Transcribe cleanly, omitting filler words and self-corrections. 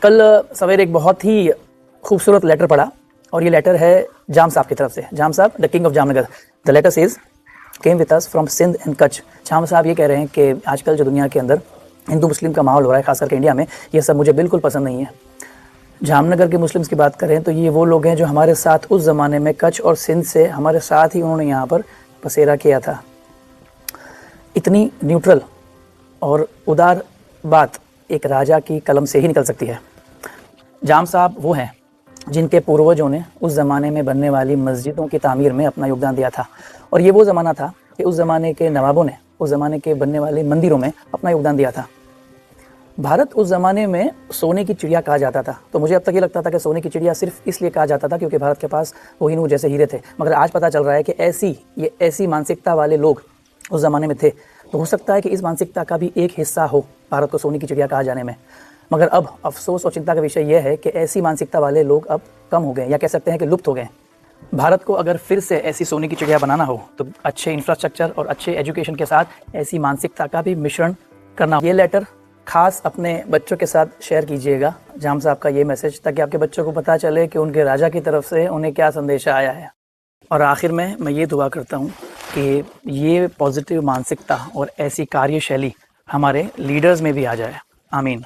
कल सवेरे एक बहुत ही खूबसूरत लेटर पढ़ा और ये लेटर है जाम साहब की तरफ से। Jam Sahib, the king of Jamnagar. The letter says came with us from Sindh and Kutch. Jam Sahib ये कह रहे हैं कि आजकल जो दुनिया के अंदर हिंदू मुस्लिम का माहौल हो रहा है, खास करके इंडिया में, ये सब मुझे बिल्कुल पसंद नहीं है। जामनगर के मुस्लिम्स की बात करें तो ये वो लोग हैं जो हमारे साथ उस ज़माने में कच्छ और सिंध से हमारे साथ ही उन्होंने यहाँ पर बसेरा किया था। इतनी न्यूट्रल और उदार बात एक राजा की कलम से ही निकल सकती है। जाम साहब वो हैं जिनके पूर्वजों ने उस ज़माने में बनने वाली मस्जिदों की तामीर में अपना योगदान दिया था, और ये वो ज़माना था कि उस ज़माने के नवाबों ने उस ज़माने के बनने वाले मंदिरों में अपना योगदान दिया था। भारत उस ज़माने में सोने की चिड़िया कहा जाता था, तो मुझे अब तक ये लगता था कि सोने की चिड़िया सिर्फ इसलिए कहा जाता था क्योंकि भारत के पास कोहिनूर जैसे हीरे थे, मगर आज पता चल रहा है कि ऐसी मानसिकता वाले लोग उस ज़माने में थे। तो हो सकता है कि इस मानसिकता का भी एक हिस्सा हो भारत को सोने की चिड़िया कहा जाने में। मगर अब अफसोस और चिंता का विषय यह है कि ऐसी मानसिकता वाले लोग अब कम हो गए, या कह सकते हैं कि लुप्त हो गए। भारत को अगर फिर से ऐसी सोने की चिड़िया बनाना हो तो अच्छे इंफ्रास्ट्रक्चर और अच्छे एजुकेशन के साथ ऐसी मानसिकता का भी मिश्रण करना। ये लेटर खास अपने बच्चों के साथ शेयर कीजिएगा, जाम साहब का ये मैसेज, ताकि आपके बच्चों को पता चले कि उनके राजा की तरफ से उन्हें क्या संदेशा आया है। और आखिर में मैं ये दुआ करता हूँ कि ये पॉजिटिव मानसिकता और ऐसी कार्यशैली हमारे लीडर्स में भी आ जाए। आमीन।